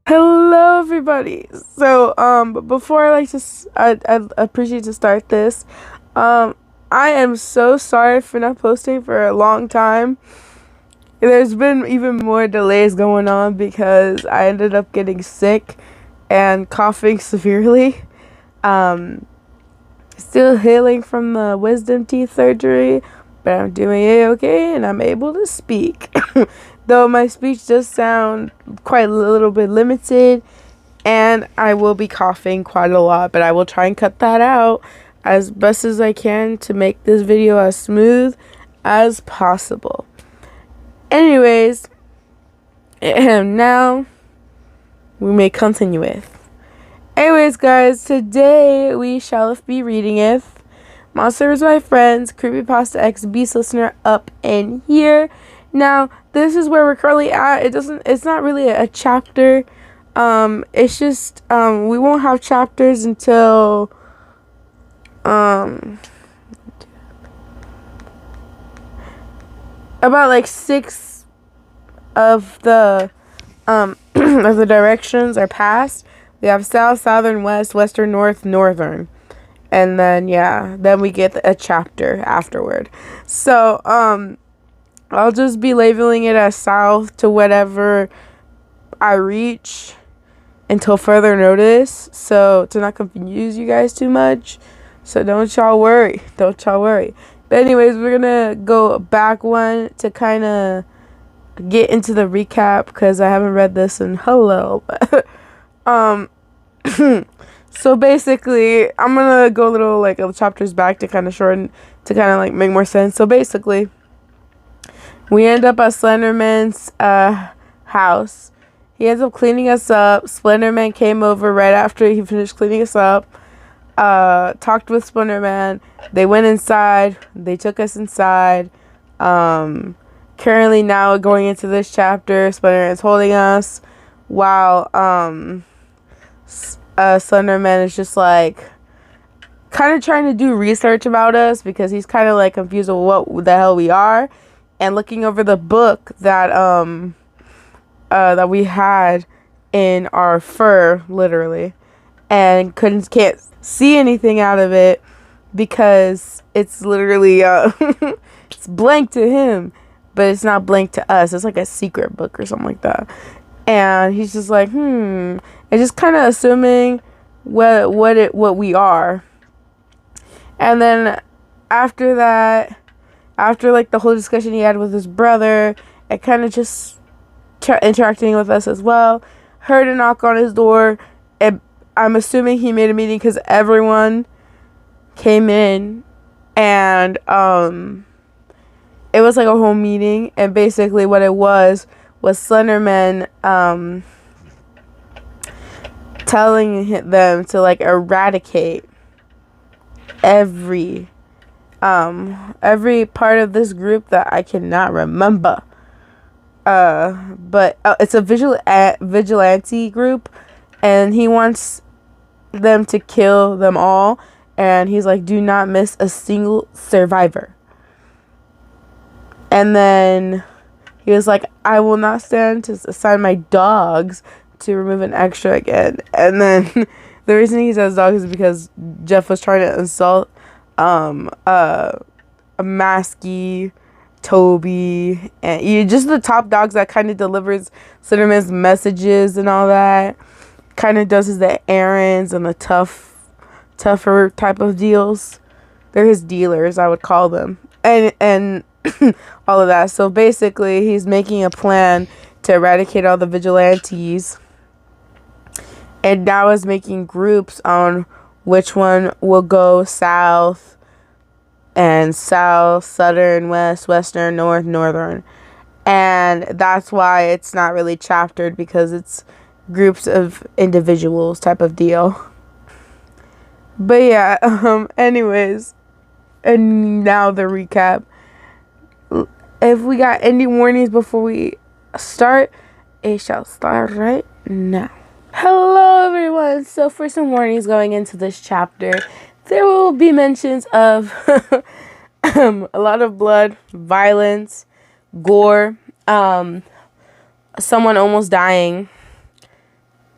Hello everybody. So before I appreciate to start this. I am so sorry for not posting for a long time. There's been even more delays going on because I ended up getting sick and coughing severely. Still healing from the wisdom teeth surgery, but I'm doing okay and I'm able to speak. Though my speech does sound quite a little bit limited, and I will be coughing quite a lot, but I will try and cut that out as best as I can to make this video as smooth as possible. Anyways, and now we may continue with. Anyways, guys, today we shall be reading Monsters My Friends, Creepypasta X Beast Listener up in here. Now, this is where we're currently at. It's not really a chapter. It's just, we won't have chapters until, about like 6 of the, of the directions are passed. We have south, southern, west, western, north, northern. And then, yeah, then we get a chapter afterward. So, I'll just be labeling it as south to whatever I reach until further notice. So, to not confuse you guys too much. So, don't y'all worry. Don't y'all worry. But anyways, we're going to go back one to kind of get into the recap because I haven't read this in hello. So basically, I'm going to go a little like chapters back to kind of shorten, to kind of like make more sense. So basically, we end up at Slenderman's house. He ends up cleaning us up. Slenderman came over right after he finished cleaning us up. Talked with Slenderman. They went inside. They took us inside. Currently now going into this chapter, Slenderman is holding us while Slenderman is just like kind of trying to do research about us because he's kind of like confused with what the hell we are. And looking over the book that that we had in our fur, literally, and can't see anything out of it because it's literally it's blank to him, but it's not blank to us. It's like a secret book or something like that. And he's just like, and just kind of assuming what we are. And then after that. After, like, the whole discussion he had with his brother, and kind of just interacting with us as well, heard a knock on his door, and I'm assuming he made a meeting because everyone came in, and, it was, like, a whole meeting, and basically what it was Slenderman, telling them to, like, eradicate every part of this group that I cannot remember. But it's a vigilante group, and he wants them to kill them all. And he's like, do not miss a single survivor. And then he was like, I will not stand to assign my dogs to remove an extra again. And then the reason he says dogs is because Jeff was trying to insult Masky, Toby, and just the top dogs that kind of delivers Slenderman's messages and all that. Kind of does his the errands and the tougher type of deals. They're his dealers, I would call them, and all of that. So basically, he's making a plan to eradicate all the vigilantes, and now is making groups on which one will go south and south, southern, west, western, north, northern. And that's why it's not really chaptered, because it's groups of individuals type of deal. But yeah, anyways, and now the recap. if we got any warnings before we start, it shall start right now. Hello everyone. So for some warnings going into this chapter, there will be mentions of a lot of blood, violence, gore, someone almost dying.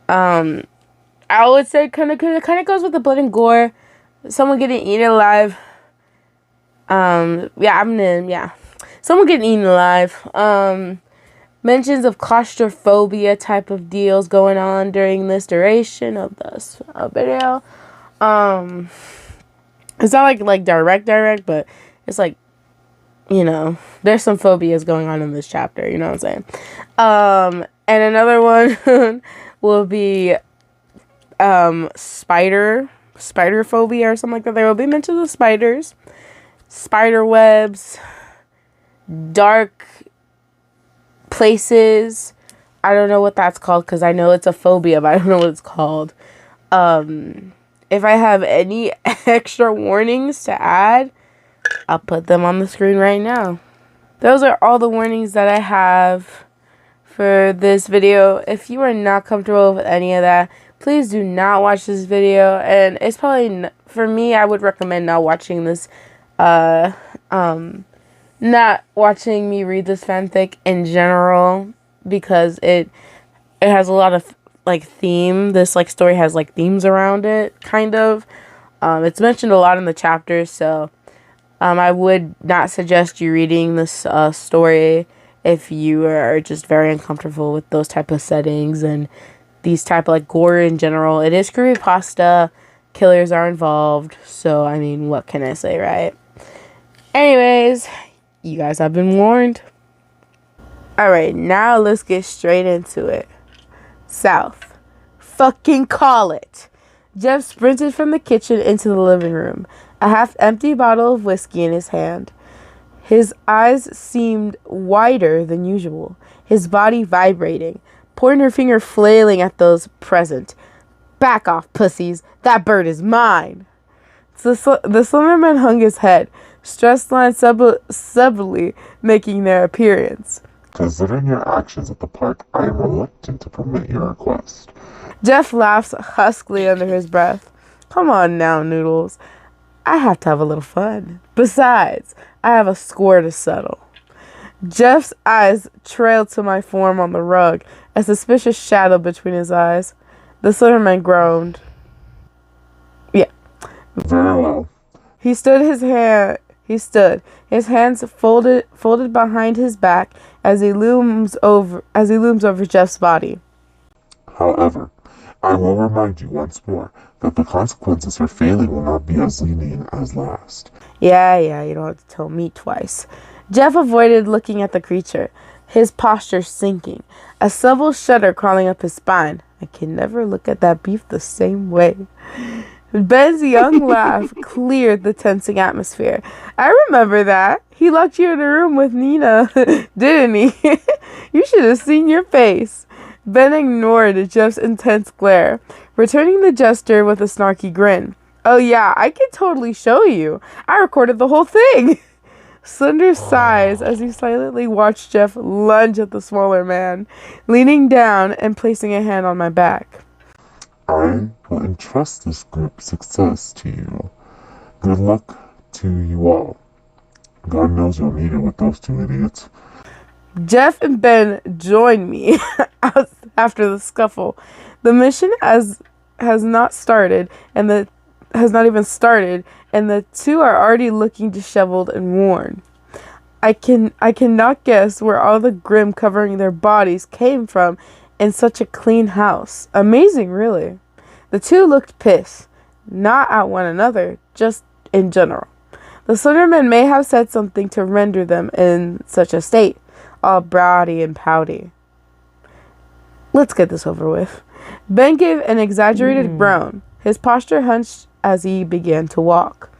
I would say kind of goes with the blood and gore. Someone getting eaten alive. Someone getting eaten alive. Mentions of claustrophobia type of deals going on during this duration of this video. It's not like direct, but it's like, you know, there's some phobias going on in this chapter. You know what I'm saying? And another one will be spider phobia or something like that. There will be mentions of spiders, spider webs, dark places. I don't know what that's called because I know it's a phobia, but I don't know what it's called. If I have any extra warnings to add, I'll put them on the screen right now. Those are all the warnings that I have for this video. If you are not comfortable with any of that, please do not watch this video. And it's probably, for me, I would recommend not watching this, not watching me read this fanfic in general, because it has a lot of like theme. This like story has like themes around it, kind of. It's mentioned a lot in the chapters, so I would not suggest you reading this story if you are just very uncomfortable with those type of settings and these type of like gore in general. It is creepypasta. Killers are involved, so I mean, what can I say, right? Anyways, you guys have been warned. Alright, now let's get straight into it. South. Fucking call it. Jeff sprinted from the kitchen into the living room, a half-empty bottle of whiskey in his hand. His eyes seemed wider than usual, his body vibrating, pointer finger flailing at those present. Back off, pussies. That bird is mine. The Slenderman hung his head, stress lines subtly making their appearance. Considering your actions at the park, I am reluctant to permit your request. Jeff laughs huskily under his breath. Come on now, Noodles. I have to have a little fun. Besides, I have a score to settle. Jeff's eyes trailed to my form on the rug, a suspicious shadow between his eyes. The Slenderman groaned. Yeah. Very well. He stood, his hands folded behind his back as he looms over Jeff's body. However, I will remind you once more that the consequences for failing will not be as lenient as last. Yeah, you don't have to tell me twice. Jeff avoided looking at the creature, his posture sinking, a subtle shudder crawling up his spine. I can never look at that beef the same way. Ben's young laugh cleared the tensing atmosphere. I remember that. He locked you in a room with Nina, didn't he? You should have seen your face. Ben ignored Jeff's intense glare, returning the gesture with a snarky grin. Oh yeah, I can totally show you. I recorded the whole thing. Slender sighs as he silently watched Jeff lunge at the smaller man, leaning down and placing a hand on my back. I will entrust this group's success to you. Good luck to you all. God knows you'll need it with those two idiots. Jeff and Ben join me after the scuffle. The mission has not started, and has not even started, and the two are already looking disheveled and worn. I cannot guess where all the grim covering their bodies came from in such a clean house. Amazing, really. The two looked pissed, not at one another, just in general. The Slenderman may have said something to render them in such a state, all browdy and pouty. Let's get this over with. Ben gave an exaggerated groan, his posture hunched as he began to walk.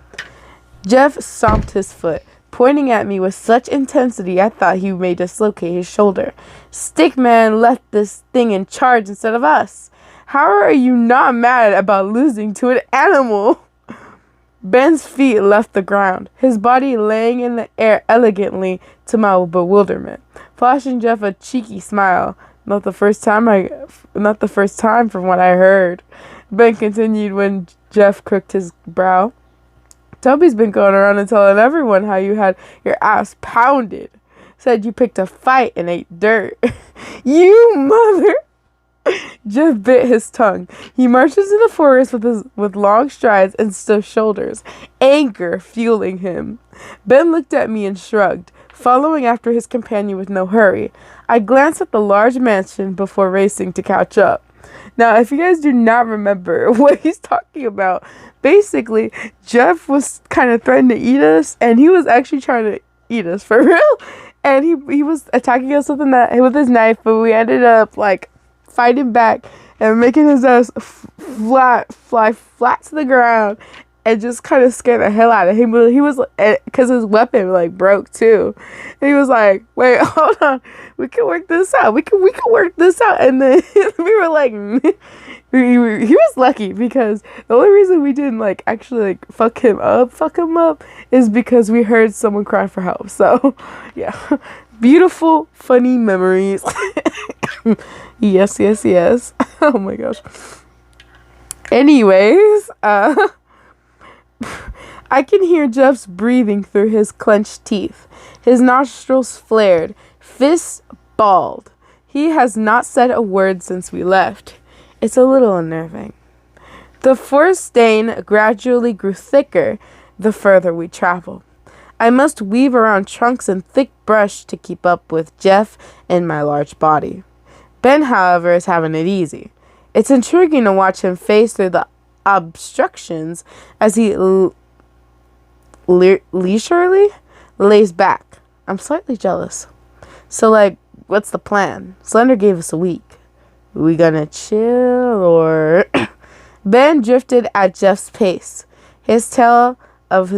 Jeff stomped his foot, pointing at me with such intensity I thought he may dislocate his shoulder. Stickman left this thing in charge instead of us. How are you not mad about losing to an animal? Ben's feet left the ground, his body laying in the air elegantly to my bewilderment, flashing Jeff a cheeky smile. Not the first time from what I heard. Ben continued when Jeff crooked his brow. Toby's been going around and telling everyone how you had your ass pounded. Said you picked a fight and ate dirt. You mother... Jeff bit his tongue. He marches in the forest with long strides and stiff shoulders, anger fueling him. Ben looked at me and shrugged, following after his companion with no hurry. I glanced at the large mansion before racing to catch up. Now, if you guys do not remember what he's talking about, basically, Jeff was kind of threatening to eat us, and he was actually trying to eat us for real. And he was attacking us with his knife, but we ended up, like, fighting back and making his ass fly flat to the ground and just kind of scared the hell out of him. He was, because his weapon like broke too, and he was like, "Wait, hold on, we can work this out. We can work this out." And then we were like, he was lucky because the only reason we didn't like actually like fuck him up is because we heard someone cry for help. So yeah, beautiful, funny memories. Yes. Oh my gosh. Anyways, I can hear Jeff's breathing through his clenched teeth. His nostrils flared, fists balled. He has not said a word since we left. It's a little unnerving. The forest stain gradually grew thicker the further we traveled. I must weave around trunks and thick brush to keep up with Jeff and my large body. Ben, however, is having it easy. It's intriguing to watch him face through the obstructions as he leisurely lays back. I'm slightly jealous. So, like, what's the plan? Slender gave us a week. We gonna chill or... Ben drifted at Jeff's pace. The tail of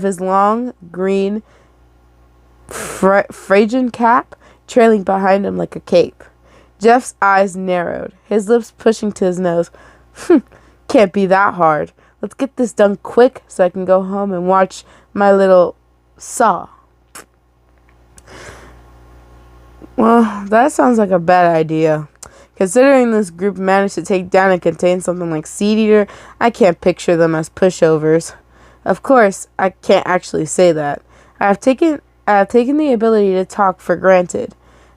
his long green Phrygian cap trailing behind him like a cape. Jeff's eyes narrowed, his lips pushing to his nose. Can't be that hard. Let's get this done quick so I can go home and watch my little Saw. Well, that sounds like a bad idea. Considering this group managed to take down and contain something like Seed Eater, I can't picture them as pushovers. Of course, I can't actually say that. I have taken the ability to talk for granted,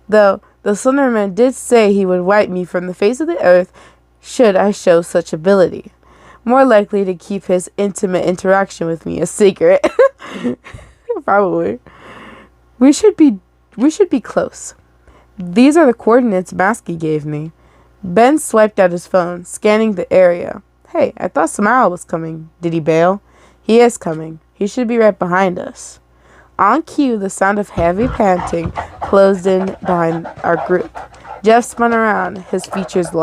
though the Slenderman did say he would wipe me from the face of the earth should I show such ability. More likely to keep his intimate interaction with me a secret. Probably. We should be close. These are the coordinates Masky gave me. Ben swiped at his phone, scanning the area. Hey, I thought Smile was coming. Did he bail? He is coming. He should be right behind us. On cue, the sound of heavy panting closed in behind our group. Jeff spun around, his features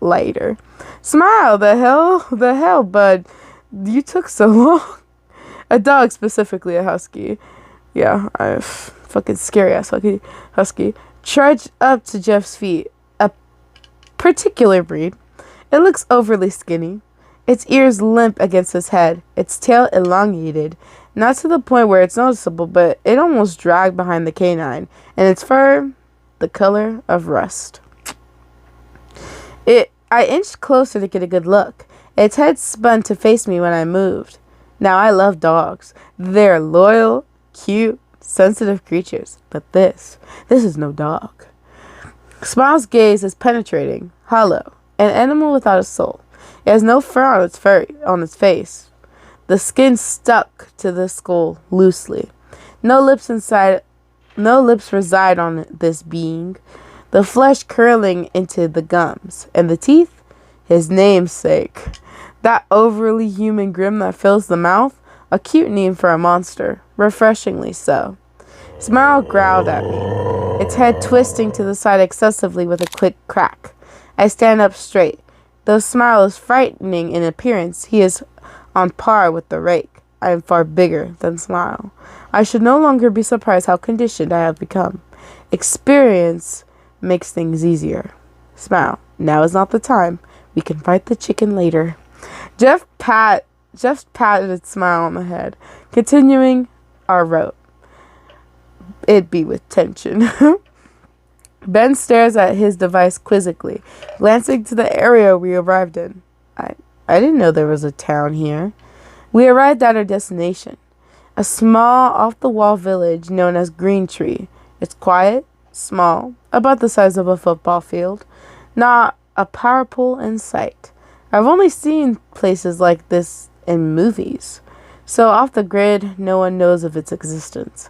lighter. Smile, the hell, bud. You took so long. A dog, specifically a husky. Yeah, fucking scary ass husky. Trudged up to Jeff's feet. A particular breed. It looks overly skinny. Its ears limp against his head, its tail elongated, not to the point where it's noticeable, but it almost dragged behind the canine, and its fur, the color of rust. I inched closer to get a good look. Its head spun to face me when I moved. Now, I love dogs. They're loyal, cute, sensitive creatures, but this is no dog. Smile's gaze is penetrating, hollow, an animal without a soul. It has no fur on its face. The skin stuck to the skull loosely. No lips reside on this being. The flesh curling into the gums. And the teeth? His namesake. That overly human grin that fills the mouth? A cute name for a monster. Refreshingly so. Smile growled at me, its head twisting to the side excessively with a quick crack. I stand up straight. Though Smile is frightening in appearance, he is on par with the rake. I am far bigger than Smile. I should no longer be surprised how conditioned I have become. Experience makes things easier. Smile, now is not the time. We can fight the chicken later. Jeff Jeff patted Smile on the head, continuing our route. It'd be with tension. Ben stares at his device quizzically, glancing to the area we arrived in. I didn't know there was a town here. We arrived at our destination, a small, off-the-wall village known as Green Tree. It's quiet, small, about the size of a football field, not a power pole in sight. I've only seen places like this in movies, so off the grid, no one knows of its existence.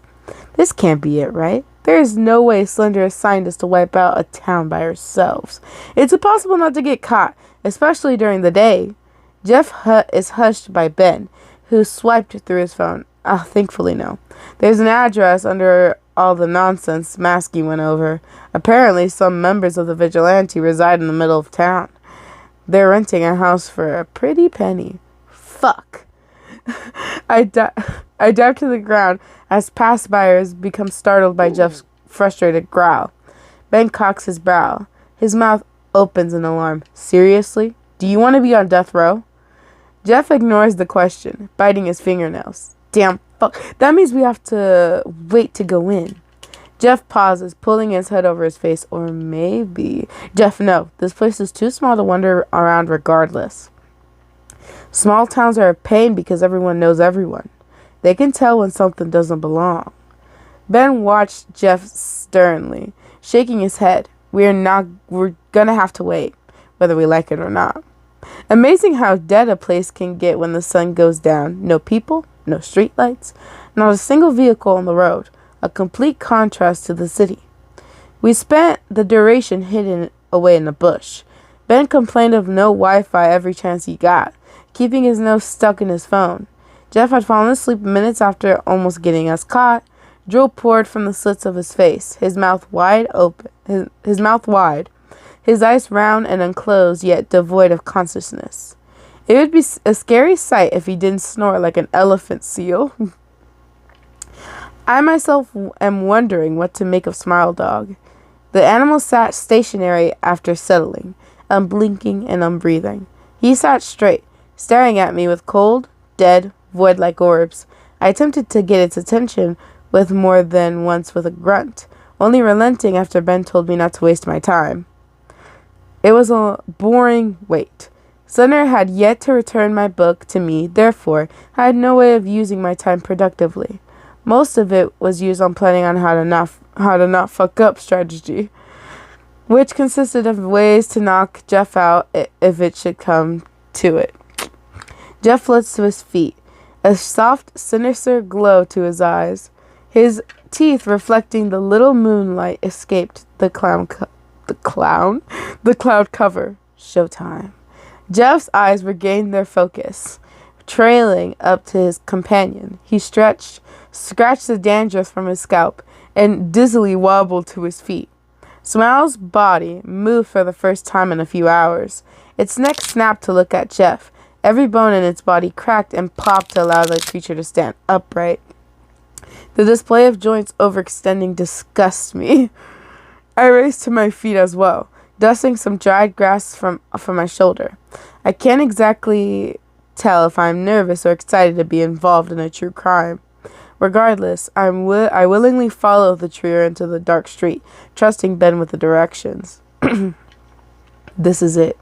This can't be it, right? There is no way Slender assigned us to wipe out a town by ourselves. It's impossible not to get caught, especially during the day. Jeff is hushed by Ben, who swiped through his phone. Thankfully no. There's an address under all the nonsense Maskey went over. Apparently some members of the vigilante reside in the middle of town. They're renting a house for a pretty penny. Fuck. I dive to the ground as passbyers become startled by Jeff's frustrated growl. Ben cocks his brow. His mouth opens in alarm. Seriously? Do you want to be on death row? Jeff ignores the question, biting his fingernails. Damn fuck. That means we have to wait to go in. Jeff pauses, pulling his hood over his face. Or maybe... Jeff, no. This place is too small to wander around regardless. Small towns are a pain because everyone knows everyone. They can tell when something doesn't belong. Ben watched Jeff sternly, shaking his head. We're gonna have to wait, whether we like it or not. Amazing how dead a place can get when the sun goes down. No people, no streetlights, not a single vehicle on the road. A complete contrast to the city. We spent the duration hidden away in the bush. Ben complained of no Wi-Fi every chance he got, keeping his nose stuck in his phone. Jeff had fallen asleep minutes after almost getting us caught. Drool poured from the slits of his face, his mouth wide open, his mouth wide, his eyes round and unclosed, yet devoid of consciousness. It would be a scary sight if he didn't snore like an elephant seal. I myself am wondering what to make of Smile Dog. The animal sat stationary after settling, unblinking and unbreathing. He sat straight, staring at me with cold, dead, void-like orbs. I attempted to get its attention with more than once with a grunt, only relenting after Ben told me not to waste my time. It was a boring wait. Slender had yet to return my book to me, therefore I had no way of using my time productively. Most of it was used on planning on how to not fuck up strategy, which consisted of ways to knock Jeff out if it should come to it. Jeff floats to his feet, a soft, sinister glow to his eyes. His teeth reflecting the little moonlight escaped the cloud cover. Showtime. Jeff's eyes regained their focus. Trailing up to his companion, he scratched the dandruff from his scalp, and dizzily wobbled to his feet. Smile's body moved for the first time in a few hours. Its neck snapped to look at Jeff. Every bone in its body cracked and popped to allow the creature to stand upright. The display of joints overextending disgusts me. I raced to my feet as well, dusting some dried grass from my shoulder. I can't exactly tell if I'm nervous or excited to be involved in a true crime. Regardless, I willingly follow the trio into the dark street, trusting Ben with the directions. This is it.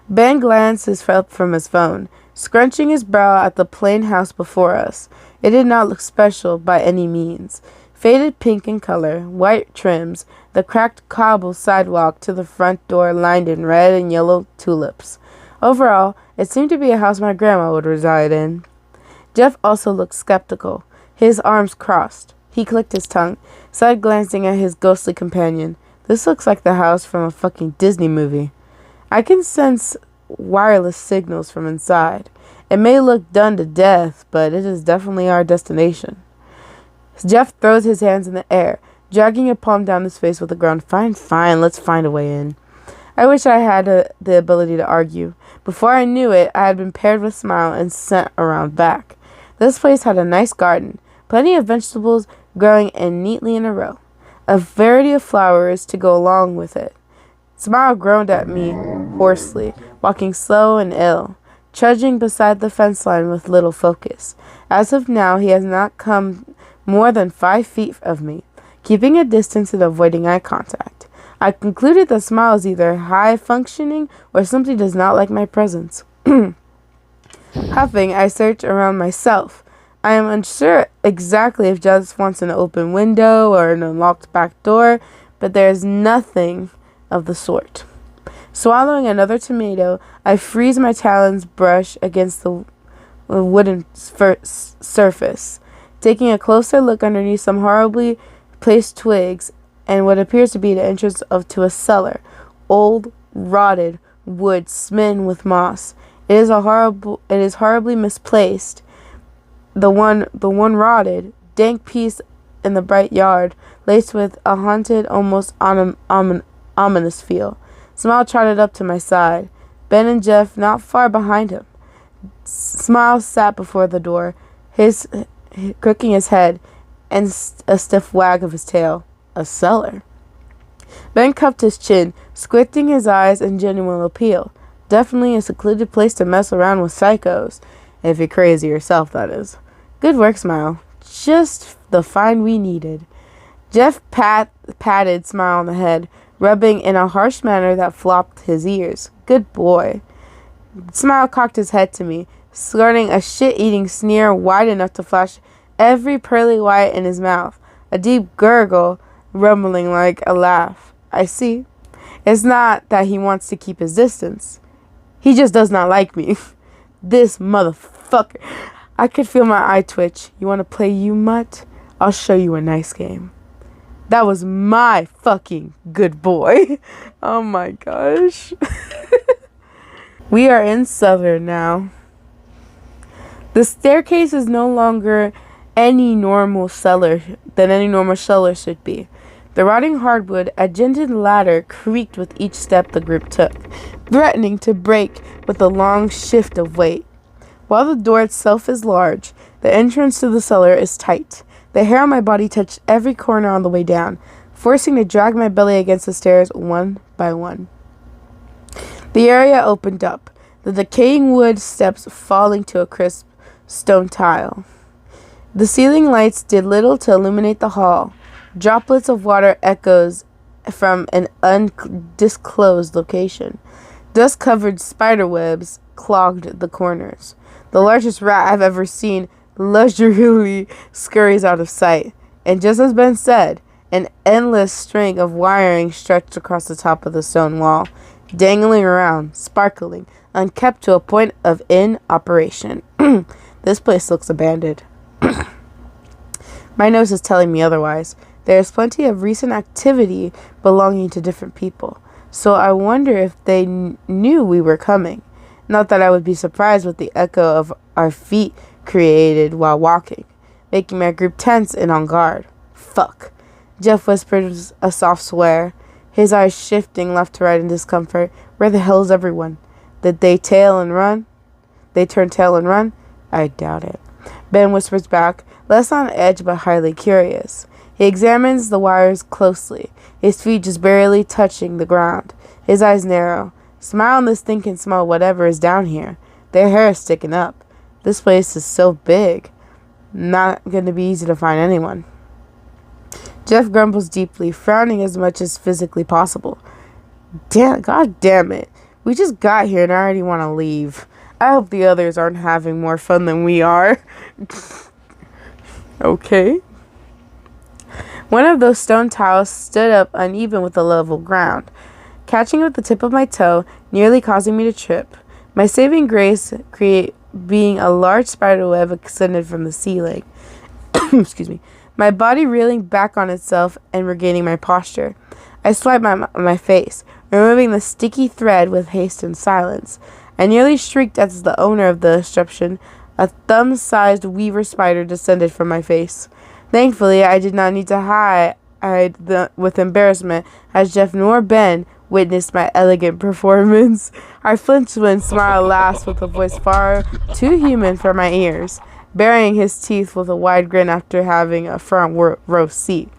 Ben glances up from his phone, scrunching his brow at the plain house before us. It did not look special by any means. Faded pink in color, white trims, the cracked cobble sidewalk to the front door lined in red and yellow tulips. Overall, it seemed to be a house my grandma would reside in. Jeff also looked skeptical, his arms crossed. He clicked his tongue, side-glancing at his ghostly companion. This looks like the house from a fucking Disney movie. I can sense wireless signals from inside. It may look done to death, but it is definitely our destination. Jeff throws his hands in the air, dragging a palm down his face with a groan. Fine, let's find a way in. I wish I had the ability to argue. Before I knew it, I had been paired with Smile and sent around back. This place had a nice garden, plenty of vegetables growing neatly in a row, a variety of flowers to go along with it. Smile groaned at me hoarsely, walking slow and ill. trudging beside the fence line with little focus. As of now, he has not come more than 5 feet of me, keeping a distance and avoiding eye contact. I concluded that Smile is either high-functioning or simply does not like my presence. Huffing, I search around myself. I am unsure exactly if Jeff wants an open window or an unlocked back door, but there is nothing of the sort. Swallowing another tomato, I freeze my talons brush against the wooden surface, taking a closer look underneath some horribly placed twigs and what appears to be the entrance to a cellar. Old, rotted wood smitten with moss. It is horribly misplaced. The one rotted, dank piece in the bright yard, laced with a haunted, almost ominous feel. Smile trotted up to my side. Ben and Jeff not far behind him. Smile sat before the door, crooking his head, and a stiff wag of his tail. A cellar. Ben cupped his chin, squinting his eyes in genuine appeal. Definitely a secluded place to mess around with psychos. If you're crazy yourself, that is. Good work, Smile. Just the find we needed. Jeff patted Smile on the head, rubbing in a harsh manner that flopped his ears. Good boy. Smile cocked his head to me, snorting a shit-eating sneer wide enough to flash every pearly white in his mouth. A deep gurgle, rumbling like a laugh. I see. It's not that he wants to keep his distance. He just does not like me. This motherfucker. I could feel my eye twitch. You want to play, you mutt? I'll show you a nice game. That was my fucking good boy. Oh my gosh. We are in Southern now. The staircase is no longer any normal cellar should be. The rotting hardwood, a dented ladder, creaked with each step the group took, threatening to break with a long shift of weight. While the door itself is large, the entrance to the cellar is tight. The hair on my body touched every corner on the way down, forcing to drag my belly against the stairs one by one. The area opened up, the decaying wood steps falling to a crisp stone tile. The ceiling lights did little to illuminate the hall. Droplets of water echoes from an undisclosed location. Dust-covered spider webs clogged the corners. The largest rat I've ever seen leisurely scurries out of sight. And just as Ben said, an endless string of wiring stretched across the top of the stone wall, dangling around, sparkling, unkept to a point of inoperation. This place looks abandoned. My nose is telling me otherwise. There is plenty of recent activity belonging to different people, so I wonder if they knew we were coming. Not that I would be surprised with the echo of our feet created while walking, making my group tense and on guard. Fuck. Jeff whispered a soft swear, his eyes shifting left to right in discomfort. Where the hell is everyone? Did they tail and run? They turn tail and run? I doubt it. Ben whispers back, less on edge but highly curious. He examines the wires closely, his feet just barely touching the ground. His eyes narrow. Smile and this thing can smell whatever is down here. Their hair is sticking up. This place is so big. Not going to be easy to find anyone. Jeff grumbles deeply, frowning as much as physically possible. God damn it. We just got here and I already want to leave. I hope the others aren't having more fun than we are. Okay. One of those stone tiles stood up uneven with the level ground, catching with the tip of my toe, nearly causing me to trip. My saving grace being a large spider web extended from the ceiling. Excuse me. My body reeling back on itself and regaining my posture. I swiped my face, removing the sticky thread with haste and silence. I nearly shrieked as the owner of the disruption, a thumb-sized weaver spider, descended from my face. Thankfully, I did not need to hide with embarrassment as Jeff nor Ben witnessed my elegant performance. I flinched when Smile laughed with a voice far too human for my ears, burying his teeth with a wide grin after having a front row seat.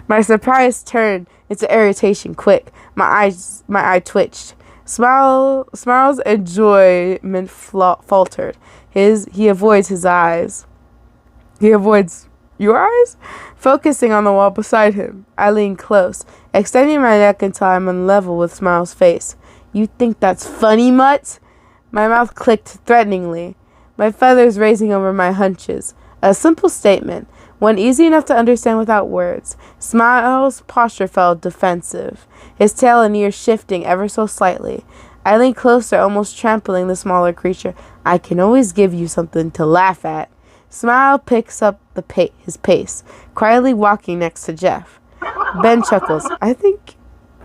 My surprise turned into irritation quick. My eye twitched. Smiles' enjoyment faltered. He avoids his eyes. He avoids your eyes? Focusing on the wall beside him. I lean close, extending my neck until I'm on level with Smiles' face. You think that's funny, Mutt? My mouth clicked threateningly, my feathers raising over my hunches. A simple statement, one easy enough to understand without words. Smiles' posture felt defensive, his tail and ears shifting ever so slightly. I leaned closer, almost trampling the smaller creature. I can always give you something to laugh at. Smile picks up his pace, quietly walking next to Jeff. Ben chuckles. I think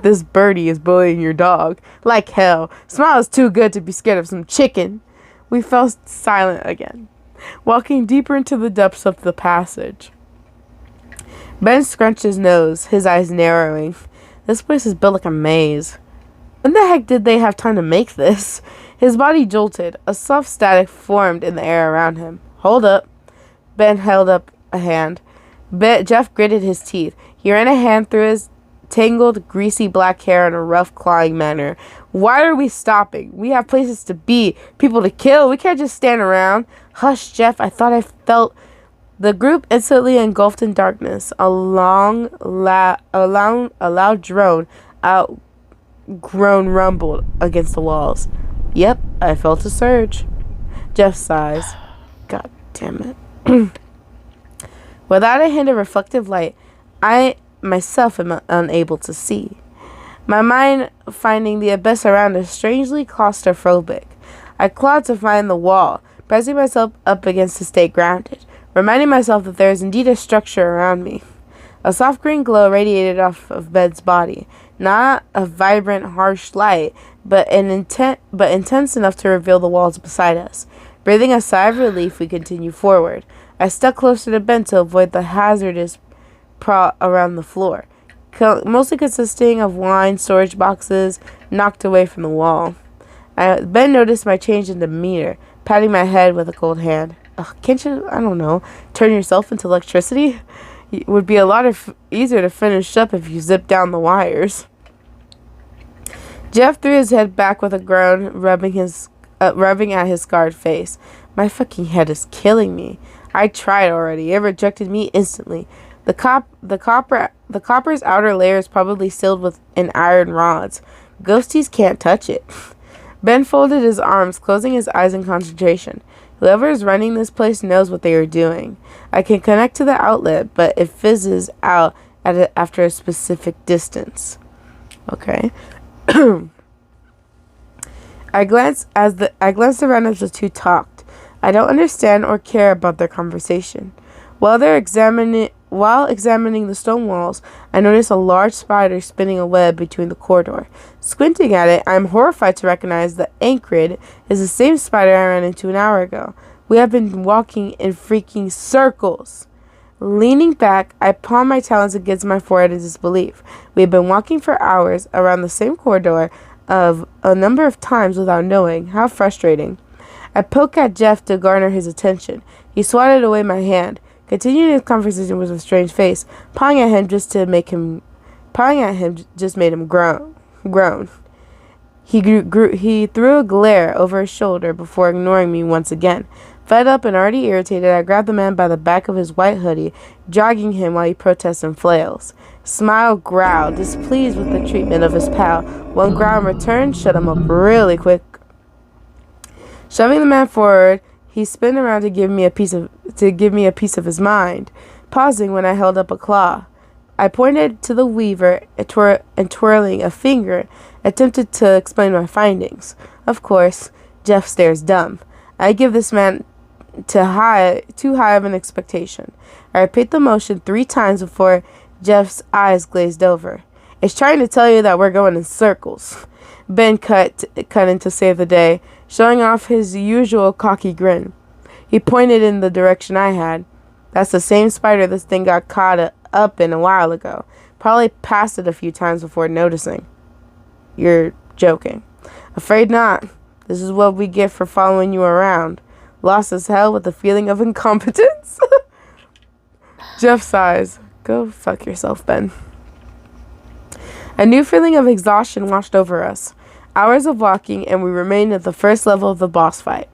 this birdie is bullying your dog. Like hell. Smile is too good to be scared of some chicken. We fell silent again, walking deeper into the depths of the passage. Ben scrunched his nose, his eyes narrowing. This place is built like a maze. When the heck did they have time to make this? His body jolted. A soft static formed in the air around him. Hold up. Ben held up a hand. Jeff gritted his teeth. He ran a hand through his tangled, greasy black hair in a rough, clawing manner. Why are we stopping? We have places to be, people to kill. We can't just stand around. Hush, Jeff. I thought I felt... The group instantly engulfed in darkness. A loud drone outgrown rumbled against the walls. Yep, I felt a surge. Jeff sighs. God damn it. Without a hint of reflective light, I myself am unable to see. My mind finding the abyss around us strangely claustrophobic. I clawed to find the wall, pressing myself up against to stay grounded, reminding myself that there is indeed a structure around me. A soft green glow radiated off of Ben's body, not a vibrant, harsh light, but intense enough to reveal the walls beside us. Breathing a sigh of relief, we continue forward. I stuck closer to Ben to avoid the hazardous around the floor, mostly consisting of wine storage boxes knocked away from the wall. Ben noticed my change in demeanor, patting my head with a cold hand. Can't you, I don't know, turn yourself into electricity? It would be a lot easier to finish up if you zip down the wires. Jeff threw his head back with a groan, rubbing at his scarred face. My fucking head is killing me. I tried already. It rejected me instantly. The copper's outer layer is probably sealed with iron rods. Ghosties can't touch it. Ben folded his arms, closing his eyes in concentration. Whoever is running this place knows what they are doing. I can connect to the outlet, but it fizzes out after a specific distance. Okay. I glanced around as the two talked. I don't understand or care about their conversation. While examining the stone walls, I noticed a large spider spinning a web between the corridor. Squinting at it, I am horrified to recognize that Ankrid is the same spider I ran into an hour ago. We have been walking in freaking circles. Leaning back, I palm my talons against my forehead in disbelief. We have been walking for hours around the same corridor of a number of times without knowing. How frustrating. I poke at Jeff to garner his attention. He swatted away my hand, continuing his conversation with a strange face. Pawing at him just made him groan. He threw a glare over his shoulder before ignoring me once again. Fed up and already irritated, I grabbed the man by the back of his white hoodie, jogging him while he protests and flails. Smile growled, displeased with the treatment of his pal. One growl in return shut him up really quick. Shoving the man forward, he spun around to give me a piece of his mind, pausing when I held up a claw. I pointed to the weaver and twirling a finger, attempted to explain my findings. Of course, Jeff stares dumb. I give this man too high of an expectation. I repeat the motion 3 times before Jeff's eyes glazed over. It's trying to tell you that we're going in circles. Ben cut in to save the day, showing off his usual cocky grin. He pointed in the direction I had. That's the same spider this thing got caught up in a while ago. Probably passed it a few times before noticing. You're joking. Afraid not. This is what we get for following you around. Lost as hell with a feeling of incompetence. Jeff sighs. Go fuck yourself, Ben. A new feeling of exhaustion washed over us. Hours of walking, and we remained at the first level of the boss fight.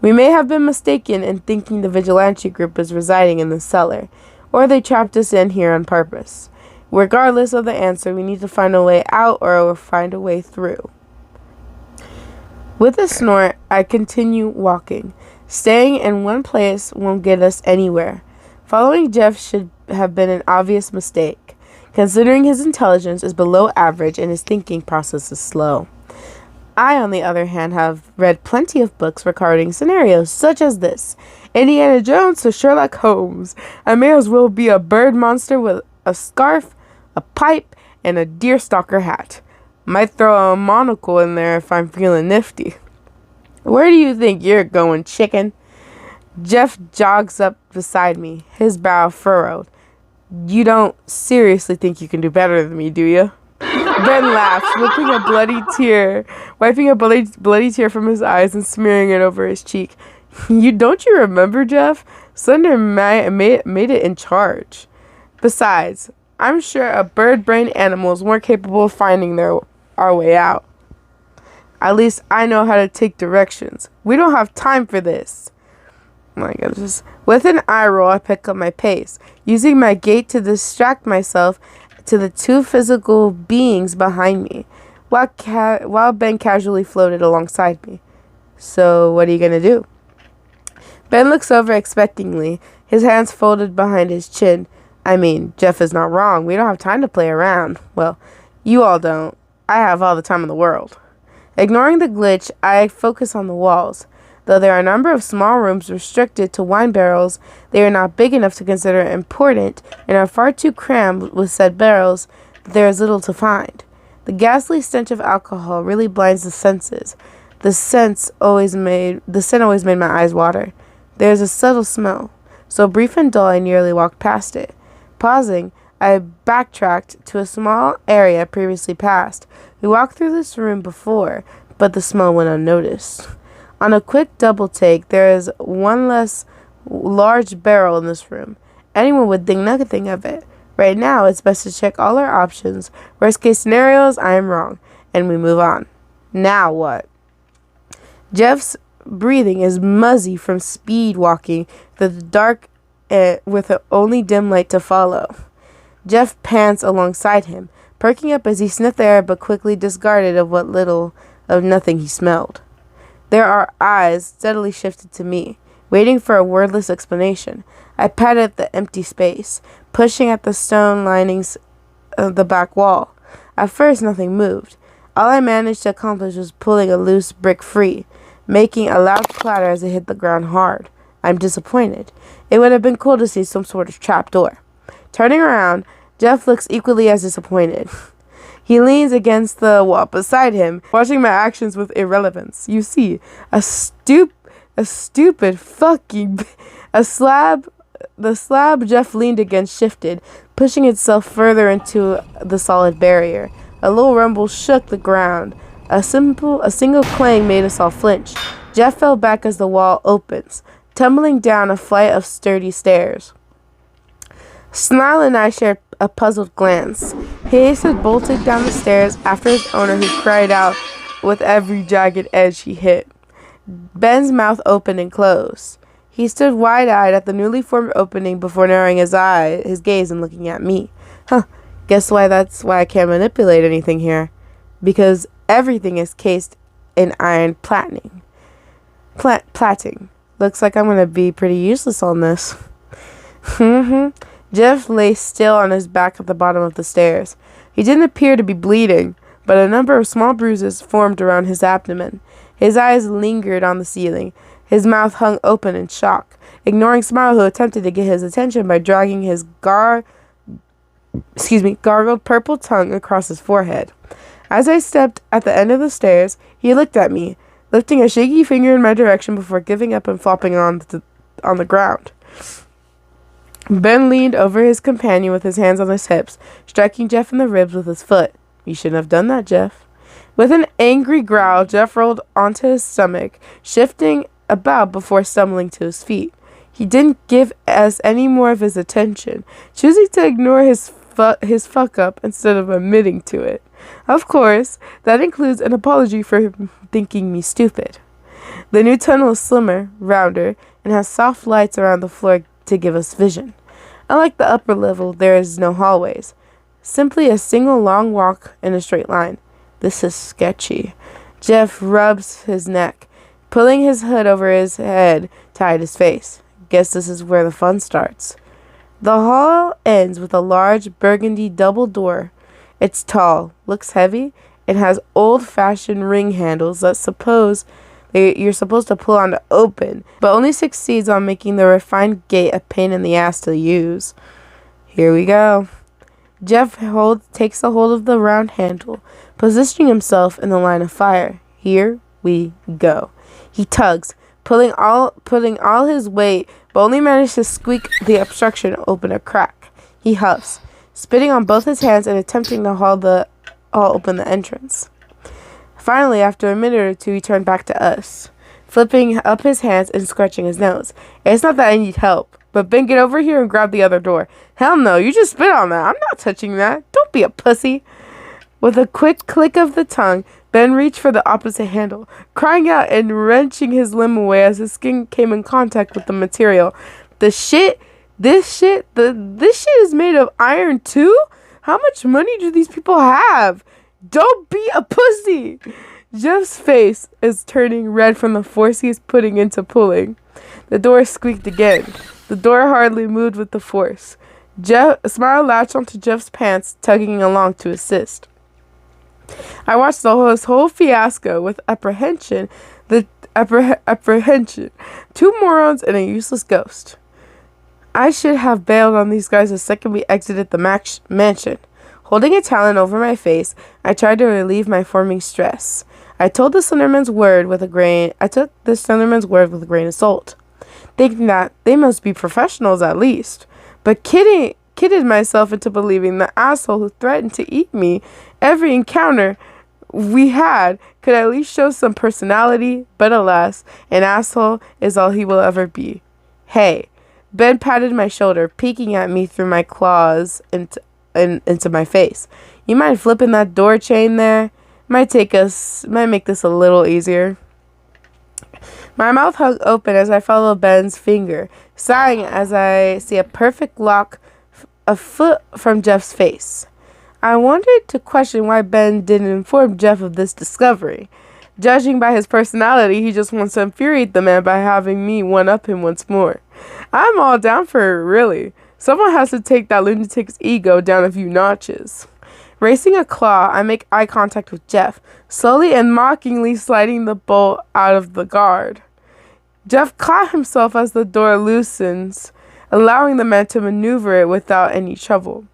We may have been mistaken in thinking the vigilante group was residing in the cellar, or they trapped us in here on purpose. Regardless of the answer, we need to find a way out or find a way through. With a snort, I continue walking. Staying in one place won't get us anywhere. Following Jeff should have been an obvious mistake, considering his intelligence is below average and his thinking process is slow. I, on the other hand, have read plenty of books regarding scenarios such as this. Indiana Jones to Sherlock Holmes. I may as well be a bird monster with a scarf, a pipe, and a deerstalker hat. Might throw a monocle in there if I'm feeling nifty. Where do you think you're going, chicken? Jeff jogs up beside me, his brow furrowed. You don't seriously think you can do better than me, do you? Ben laughs, wiping wiping a bloody tear from his eyes and smearing it over his cheek. Don't you remember, Jeff? Slender made it in charge. Besides, I'm sure a bird-brained animal is more capable of finding our way out. At least I know how to take directions. We don't have time for this. My goodness. With an eye roll, I pick up my pace, using my gait to distract myself to the two physical beings behind me, while Ben casually floated alongside me. So, what are you gonna do? Ben looks over expectingly, his hands folded behind his chin. I mean, Jeff is not wrong. We don't have time to play around. Well, you all don't. I have all the time in the world. Ignoring the glitch, I focus on the walls. Though there are a number of small rooms restricted to wine barrels, they are not big enough to consider important and are far too crammed with said barrels that there is little to find. The ghastly stench of alcohol really blinds the senses. The scent always made my eyes water. There is a subtle smell, so brief and dull I nearly walked past it. Pausing, I backtracked to a small area previously passed. We walked through this room before, but the smell went unnoticed. On a quick double take, there is one less large barrel in this room. Anyone would think nothing of it. Right now, it's best to check all our options. Worst case scenarios, I am wrong, and we move on. Now what? Jeff's breathing is muzzy from speed walking through the dark with only dim light to follow. Jeff pants alongside him, perking up as he sniffed the air but quickly discarded of what little of nothing he smelled. Their eyes steadily shifted to me, waiting for a wordless explanation. I patted the empty space, pushing at the stone linings of the back wall. At first, nothing moved. All I managed to accomplish was pulling a loose brick free, making a loud clatter as it hit the ground hard. I'm disappointed. It would have been cool to see some sort of trap door. Turning around, Jeff looks equally as disappointed. He leans against the wall beside him, watching my actions with irrelevance. You see, the slab Jeff leaned against shifted, pushing itself further into the solid barrier. A low rumble shook the ground. A single clang made us all flinch. Jeff fell back as the wall opens, tumbling down a flight of sturdy stairs. Snarl and I shared a puzzled glance. He had bolted down the stairs after his owner, who cried out with every jagged edge he hit. Ben's mouth opened and closed. He stood wide-eyed at the newly formed opening before narrowing his gaze and looking at me. Guess that's why I can't manipulate anything here. Because everything is cased in iron plating. Looks like I'm gonna be pretty useless on this. Jeff lay still on his back at the bottom of the stairs. He didn't appear to be bleeding, but a number of small bruises formed around his abdomen. His eyes lingered on the ceiling. His mouth hung open in shock, ignoring Smile, who attempted to get his attention by dragging his gargled purple tongue across his forehead. As I stepped at the end of the stairs, he looked at me, lifting a shaky finger in my direction before giving up and flopping on the ground. Ben leaned over his companion with his hands on his hips, striking Jeff in the ribs with his foot. You shouldn't have done that, Jeff. With an angry growl, Jeff rolled onto his stomach, shifting about before stumbling to his feet. He didn't give us any more of his attention, choosing to ignore his his fuck up instead of admitting to it. Of course, that includes an apology for him thinking me stupid. The new tunnel is slimmer, rounder, and has soft lights around the floor to give us vision. Unlike the upper level, there is no hallways. Simply a single long walk in a straight line. This is sketchy. Jeff rubs his neck, pulling his hood over his head to hide his face. Guess this is where the fun starts. The hall ends with a large burgundy double door. It's tall, looks heavy, and has old-fashioned ring handles that you're supposed to pull on to open, but only succeeds on making the refined gate a pain in the ass to use. Here we go. Jeff takes a hold of the round handle, positioning himself in the line of fire. Here we go. He tugs, putting all his weight, but only manages to squeak the obstruction open a crack. He huffs, spitting on both his hands and attempting to haul open the entrance. Finally, after a minute or two, he turned back to us, flipping up his hands and scratching his nose. It's not that I need help, but Ben, get over here and grab the other door. Hell no, you just spit on that. I'm not touching that. Don't be a pussy. With a quick click of the tongue, Ben reached for the opposite handle, crying out and wrenching his limb away as his skin came in contact with the material. This shit is made of iron too? How much money do these people have? Don't be a pussy! Jeff's face is turning red from the force he's putting into pulling. The door squeaked again. The door hardly moved with the force. A smile latched onto Jeff's pants, tugging along to assist. I watched this whole fiasco with apprehension. Apprehension. Two morons and a useless ghost. I should have bailed on these guys the second we exited the mansion. Holding a talon over my face, I tried to relieve my forming stress. I took the Slenderman's word with a grain of salt, thinking that they must be professionals at least, but kidded myself into believing the asshole who threatened to eat me every encounter we had could at least show some personality, but alas, an asshole is all he will ever be. Hey, Ben patted my shoulder, peeking at me through my claws into my face. You mind flipping that door chain there? Might make this a little easier. My mouth hung open as I followed Ben's finger, sighing as I see a perfect lock a foot from Jeff's face. I wanted to question why Ben didn't inform Jeff of this discovery. Judging by his personality, he just wants to infuriate the man by having me one-up him once more. I'm all down for it, really. Someone has to take that lunatic's ego down a few notches. Racing a claw, I make eye contact with Jeff, slowly and mockingly sliding the bolt out of the guard. Jeff caught himself as the door loosens, allowing the man to maneuver it without any trouble.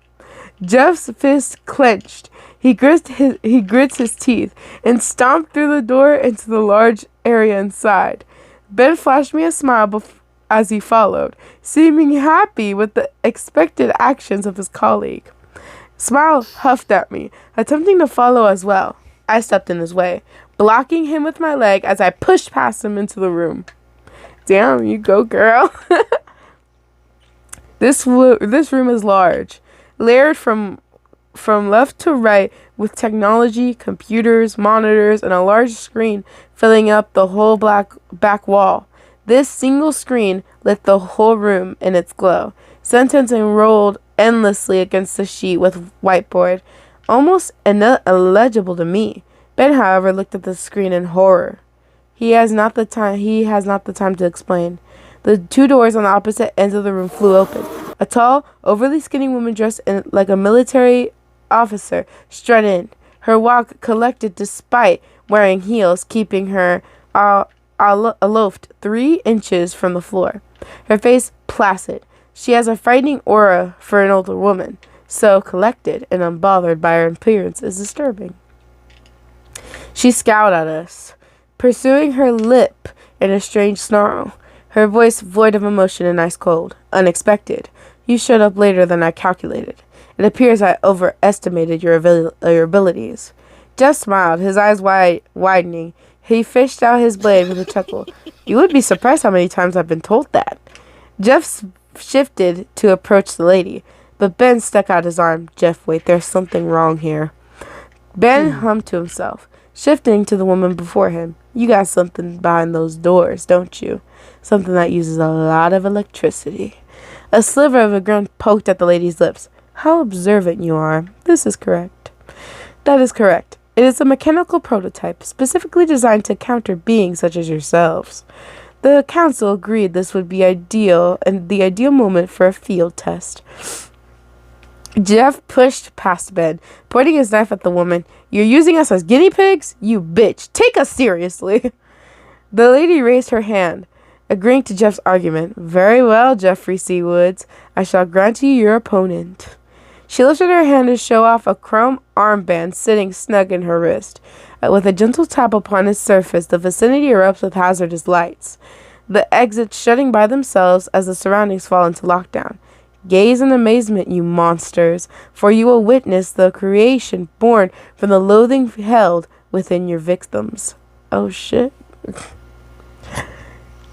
Jeff's fist clenched. He grits his teeth and stomped through the door into the large area inside. Ben flashed me a smile as he followed, seeming happy with the expected actions of his colleague. Smile huffed at me, attempting to follow as well. I stepped in his way, blocking him with my leg as I pushed past him into the room. Damn, you go, girl. This room is large, layered from left to right with technology, computers, monitors, and a large screen filling up the whole back wall. This single screen lit the whole room in its glow. Sentences rolled endlessly against the sheet with whiteboard, almost illegible to me. Ben, however, looked at the screen in horror. He has not the time to explain. The two doors on the opposite ends of the room flew open. A tall, overly skinny woman dressed like a military officer strutted in, her walk collected despite wearing heels, keeping her aloft 3 inches from the floor. Her face placid. She has a frightening aura for an older woman. So collected and unbothered by her appearance is disturbing. She scowled at us, pursuing her lip in a strange snarl. Her voice void of emotion and ice cold. Unexpected. You showed up later than I calculated. It appears I overestimated your abilities. Jeff smiled, his eyes widening. He fished out his blade with a chuckle. You would be surprised how many times I've been told that. Jeff shifted to approach the lady. But Ben stuck out his arm. Jeff, wait, there's something wrong here. Ben hummed to himself, shifting to the woman before him. You got something behind those doors, don't you? Something that uses a lot of electricity. A sliver of a grin poked at the lady's lips. How observant you are. This is correct. That is correct. It is a mechanical prototype, specifically designed to counter beings such as yourselves. The council agreed this would be ideal, and the ideal moment for a field test. Jeff pushed past Ben, pointing his knife at the woman. You're using us as guinea pigs? You bitch. Take us seriously. The lady raised her hand, agreeing to Jeff's argument. Very well, Jeffrey C. Woods. I shall grant you your opponent. She lifted her hand to show off a chrome armband sitting snug in her wrist. With a gentle tap upon its surface, the vicinity erupts with hazardous lights. The exits shutting by themselves as the surroundings fall into lockdown. Gaze in amazement, you monsters, for you will witness the creation born from the loathing held within your victims. Oh shit.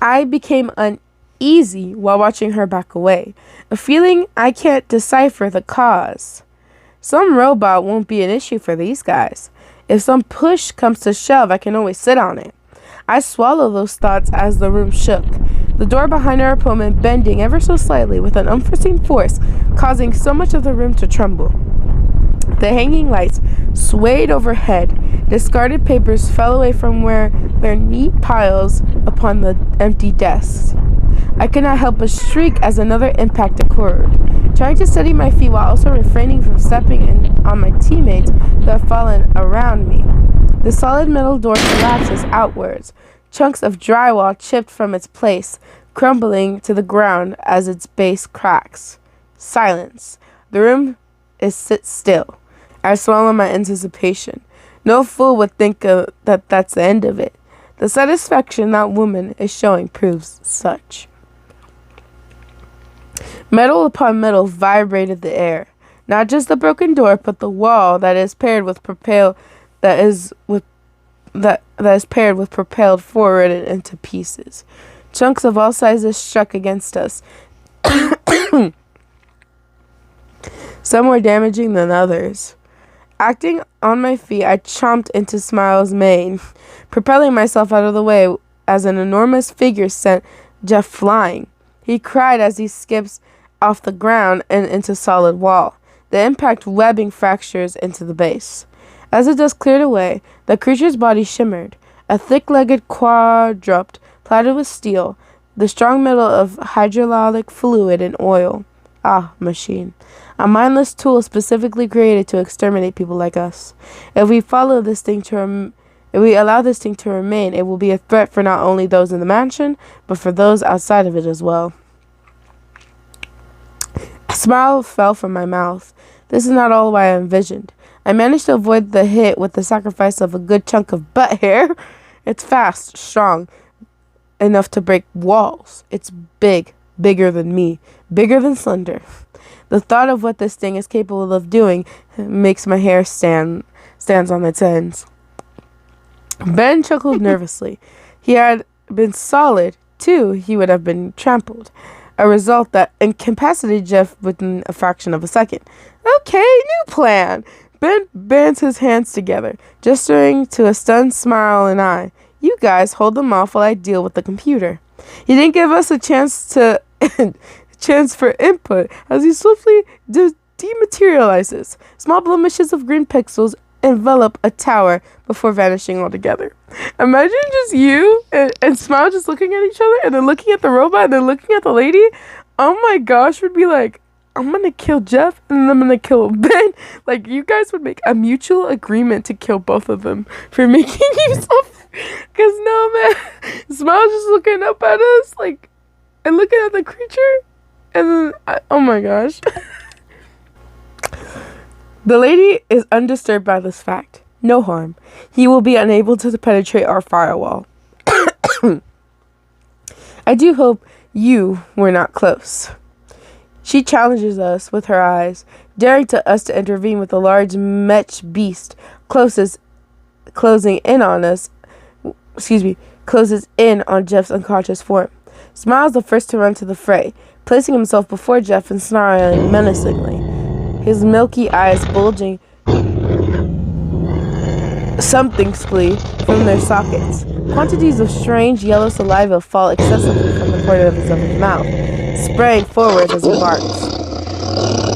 I became uneasy while watching her back away, a feeling I can't decipher the cause. Some robot won't be an issue for these guys. If some push comes to shove, I can always sit on it. I swallowed those thoughts as the room shook, the door behind our opponent bending ever so slightly with an unforeseen force, causing so much of the room to tremble. The hanging lights swayed overhead. Discarded papers fell away from their neat piles upon the empty desks. I could not help but shriek as another impact occurred, trying to steady my feet while also refraining from stepping on my teammates who had fallen around me. The solid metal door collapses outwards, chunks of drywall chipped from its place, crumbling to the ground as its base cracks. Silence. The room is still. I swallow my anticipation. No fool would think that that's the end of it. The satisfaction that woman is showing proves such. Metal upon metal vibrated the air. Not just the broken door, but the wall that is paired with propelled forward and into pieces. Chunks of all sizes struck against us. Some more damaging than others. Acting on my feet, I chomped into Smile's mane, propelling myself out of the way as an enormous figure sent Jeff flying. He cried as he skips off the ground and into solid wall. The impact webbing fractures into the base. As the dust cleared away, the creature's body shimmered, a thick-legged quadruped plated with steel, the strong metal of hydraulic fluid and oil. Ah, machine. A mindless tool specifically created to exterminate people like us. If we allow this thing to remain, it will be a threat for not only those in the mansion, but for those outside of it as well. A smile fell from my mouth. This is not all I envisioned. I managed to avoid the hit with the sacrifice of a good chunk of butt hair. It's fast, strong, enough to break walls. It's bigger than me, bigger than Slender. The thought of what this thing is capable of doing makes my hair stands on its ends. Ben chuckled nervously. He had been solid, too, he would have been trampled. A result that incapacitated Jeff within a fraction of a second. Okay, new plan. Ben bands his hands together, gesturing to a stunned Smile and I. You guys hold them off while I deal with the computer. He didn't give us a chance for input as he swiftly dematerializes. Small blemishes of green pixels envelop a tower before vanishing altogether. Imagine just you and Smile just looking at each other and then looking at the robot and then looking at the lady. Oh my gosh, would be like, I'm gonna kill Jeff and then I'm gonna kill Ben. Like, you guys would make a mutual agreement to kill both of them for making you suffer. Because no, man, Smile's just looking up at us like, and looking at the creature. And then, oh my gosh. The lady is undisturbed by this fact. No harm. He will be unable to penetrate our firewall. I do hope you were not close. She challenges us with her eyes, daring us to intervene with a large mech beast closes in on Jeff's unconscious form. Smile's the first to run to the fray, placing himself before Jeff and snarling menacingly, his milky eyes bulging somethingly from their sockets. Quantities of strange yellow saliva fall excessively from the corners of his mouth, spraying forward as he barks.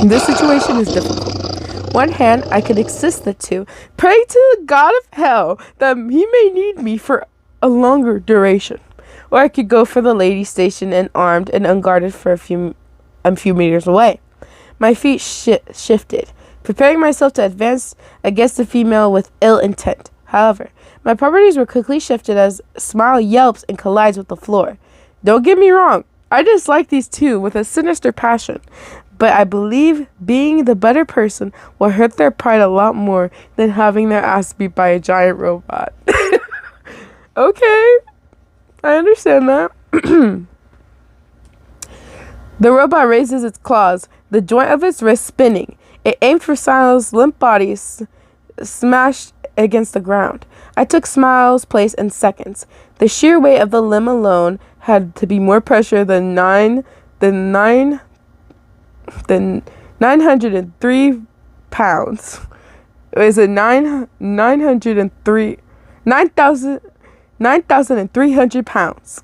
This situation is difficult. One hand, I could assist the two, praying to the god of hell that he may need me for a longer duration. Or I could go for the lady stationed and armed and unguarded for a few meters away. My feet shifted, preparing myself to advance against the female with ill intent. However, my priorities were quickly shifted as Smile yelps and collides with the floor. Don't get me wrong, I dislike these two with a sinister passion, but I believe being the better person will hurt their pride a lot more than having their ass beat by a giant robot. Okay, I understand that. The robot raises its claws, the joint of its wrist spinning. It aimed for Smile's limp body, smashed against the ground. I took Smile's place in seconds. The sheer weight of the limb alone had to be more pressure than 903 pounds. Is it 9,300 pounds?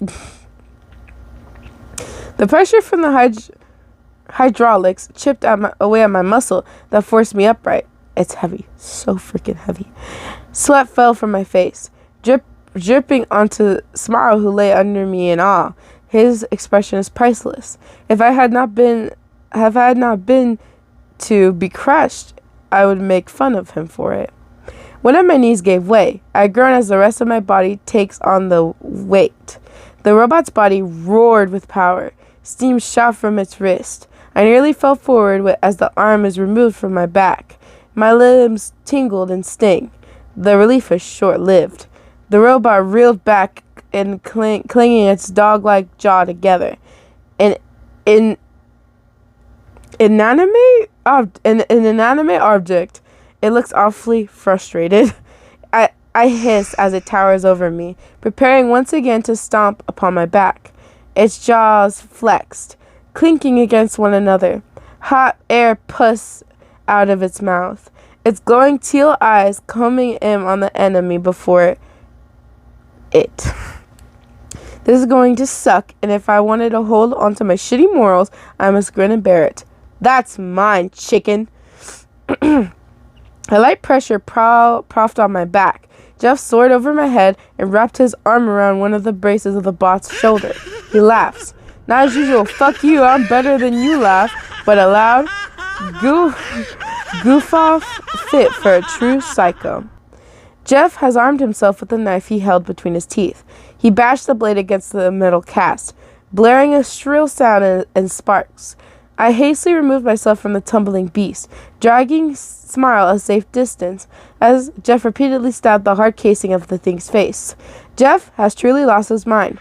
The pressure from the hydraulics chipped away at my muscle that forced me upright. It's heavy. So freaking heavy. Sweat fell from my face, dripping onto Smile, who lay under me in awe. His expression is priceless. If I had not been to be crushed, I would make fun of him for it. One of my knees gave way. I groaned as the rest of my body takes on the weight. The robot's body roared with power. Steam shot from its wrist. I nearly fell forward as the arm is removed from my back. My limbs tingled and sting. The relief was short-lived. The robot reeled back and clinging its dog-like jaw together. An inanimate object. It looks awfully frustrated. I hiss as it towers over me, preparing once again to stomp upon my back. Its jaws flexed, clinking against one another. Hot air pushed out of its mouth. Its glowing teal eyes combing in on the enemy before it. This is going to suck, and if I wanted to hold onto my shitty morals, I must grin and bear it. That's mine, chicken. A light pressure propped on my back. Jeff soared over my head and wrapped his arm around one of the braces of the bot's shoulder. He laughs. Not as usual, fuck you, I'm better than you laugh, but a loud goof-off fit for a true psycho. Jeff has armed himself with the knife he held between his teeth. He bashed the blade against the metal cast, blaring a shrill sound and sparks. I hastily removed myself from the tumbling beast, dragging Smile a safe distance, as Jeff repeatedly stabbed the hard casing of the thing's face. Jeff has truly lost his mind,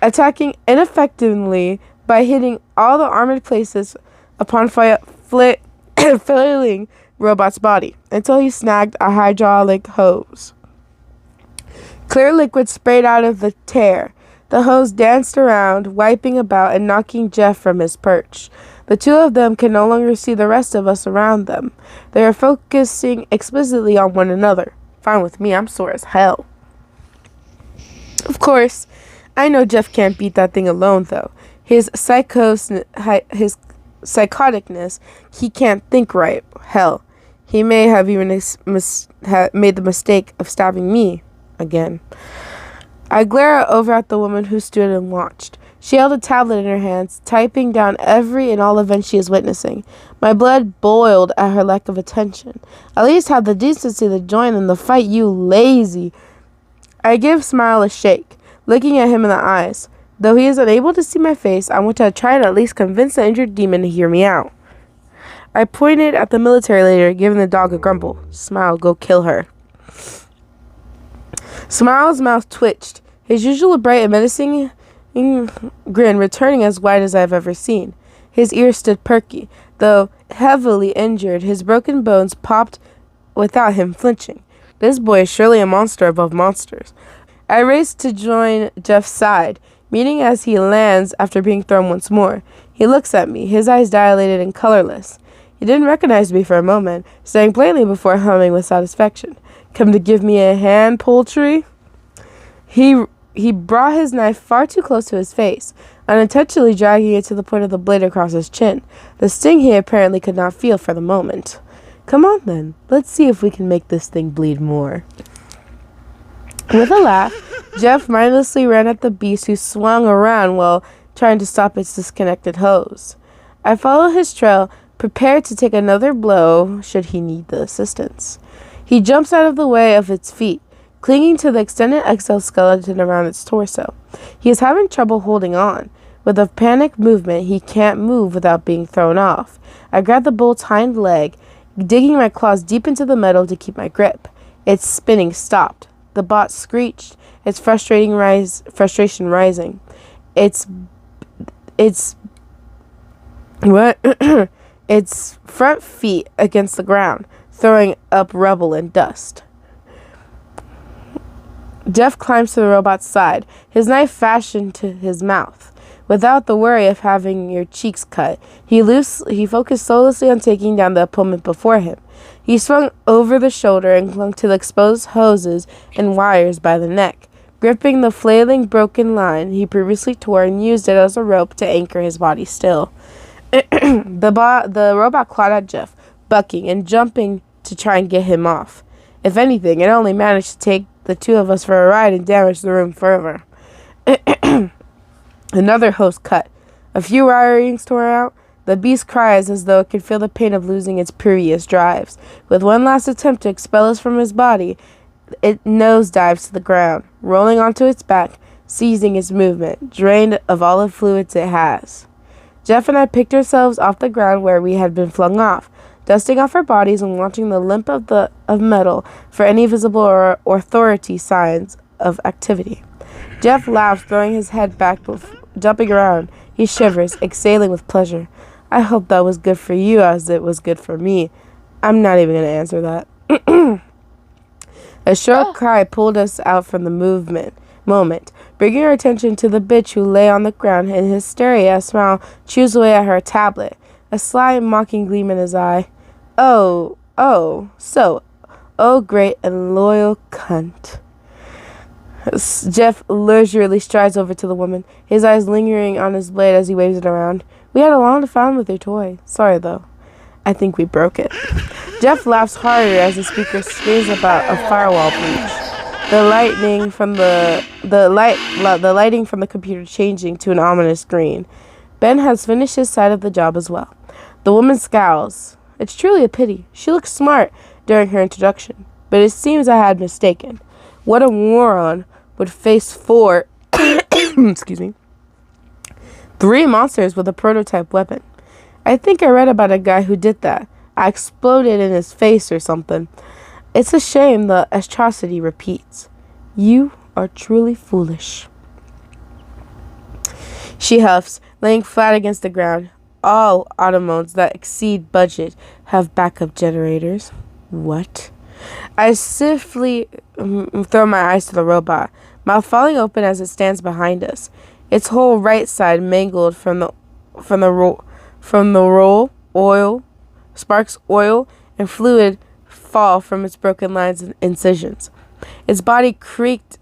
attacking ineffectively by hitting all the armored places upon flailing robot's body, until he snagged a hydraulic hose. Clear liquid sprayed out of the tear. The hose danced around, wiping about and knocking Jeff from his perch. The two of them can no longer see the rest of us around them. They are focusing explicitly on one another. Fine with me, I'm sore as hell. Of course, I know Jeff can't beat that thing alone, though. His psychoticness, he can't think right. Hell, he may have even made the mistake of stabbing me again. I glare over at the woman who stood and watched. She held a tablet in her hands, typing down every and all events she is witnessing. My blood boiled at her lack of attention. At least have the decency to join in the fight, you lazy. I give Smile a shake, looking at him in the eyes. Though he is unable to see my face, I want to try and at least convince the injured demon to hear me out. I pointed at the military leader, giving the dog a grumble. Smile, go kill her. Smile's mouth twitched, his usual bright and menacing grin returning as wide as I have ever seen. His ears stood perky. Though heavily injured, his broken bones popped without him flinching. This boy is surely a monster above monsters. I raced to join Jeff's side. meeting as he lands after being thrown once more. He looks at me, his eyes dilated and colorless. He didn't recognize me for a moment, staring plainly before humming with satisfaction. Come to give me a hand, poultry? He brought his knife far too close to his face, unintentionally dragging it to the point of the blade across his chin. The sting he apparently could not feel for the moment. Come on then, let's see if we can make this thing bleed more. With a laugh, Jeff mindlessly ran at the beast, who swung around while trying to stop its disconnected hose. I followed his trail, prepared to take another blow should he need the assistance. He jumps out of the way of its feet, clinging to the extended exoskeleton around its torso. He is having trouble holding on. With a panicked movement, he can't move without being thrown off. I grab the bull's hind leg, digging my claws deep into the metal to keep my grip. Its spinning stopped. The bot screeched, its frustration rising. Its front feet against the ground, throwing up rubble and dust. Jeff climbs to the robot's side, his knife fastened to his mouth. Without the worry of having your cheeks cut, he focused solely on taking down the opponent before him. He swung over the shoulder and clung to the exposed hoses and wires by the neck. Gripping the flailing broken line he previously tore and used it as a rope to anchor his body still. The robot clawed at Jeff, bucking and jumping to try and get him off. If anything, it only managed to take the two of us for a ride and damage the room further. Another hose cut. A few wirings tore out. The beast cries as though it could feel the pain of losing its previous drives. With one last attempt to expel us from his body, it nosedives to the ground, rolling onto its back, seizing its movement, drained of all the fluids it has. Jeff and I picked ourselves off the ground where we had been flung off, dusting off our bodies and watching the limp of metal for any visible or authority signs of activity. Jeff laughs, throwing his head back, jumping around. He shivers, exhaling with pleasure. I hope that was good for you as it was good for me. I'm not even going to answer that. A short cry pulled us out from the moment, bringing our attention to the bitch who lay on the ground. In hysteria, a smile chews away at her tablet, a sly, mocking gleam in his eye. Oh, great and loyal cunt. Jeff leisurely strides over to the woman, his eyes lingering on his blade as he waves it around. We had a lot of fun with your toy. Sorry, though. I think we broke it. Jeff laughs harder as the speaker screams about a firewall breach. The lighting from the computer changing to an ominous green. Ben has finished his side of the job as well. The woman scowls. It's truly a pity. She looked smart during her introduction, but it seems I had mistaken. What a moron would face 4 3 monsters with a prototype weapon. I think I read about a guy who did that. I exploded in his face or something. It's a shame the atrocity repeats. You are truly foolish. She huffs, laying flat against the ground. All automodes that exceed budget have backup generators. What? I swiftly throw my eyes to the robot, mouth falling open as it stands behind us. Its whole right side mangled from the roll, oil, sparks, oil, and fluid fall from its broken lines and incisions. Its body creaked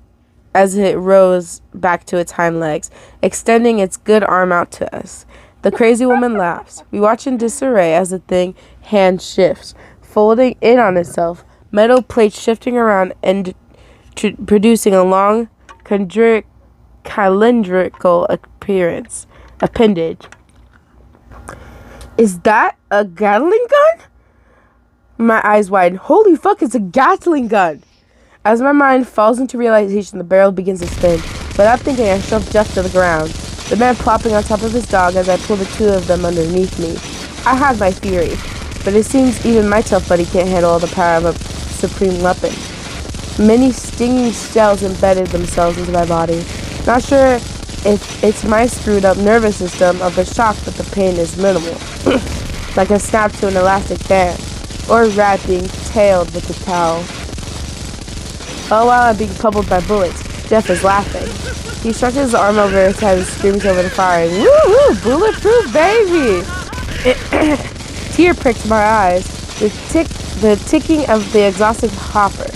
as it rose back to its hind legs, extending its good arm out to us. The crazy woman laughs. We watch in disarray as the thing hand shifts, folding in on itself, metal plates shifting around and producing a long cylindrical appendage. Is that a Gatling gun? My eyes widen. Holy fuck, it's a Gatling gun! As my mind falls into realization, the barrel begins to spin. Without thinking, I shove Jeff to the ground, the man plopping on top of his dog as I pull the two of them underneath me. I had my theory, but it seems even my tough buddy can't handle all the power of a supreme weapon. Many stinging cells embedded themselves into my body. Not sure if it's my screwed up nervous system of the shock, but the pain is minimal. Like a snap to an elastic band, or a rat being tailed with a towel. All while I'm being pummeled by bullets, Jeff is laughing. He stretches his arm over his head and screams over the fire. Woo-woo, bulletproof baby! Tear pricked my eyes. The ticking of the exhausted hopper.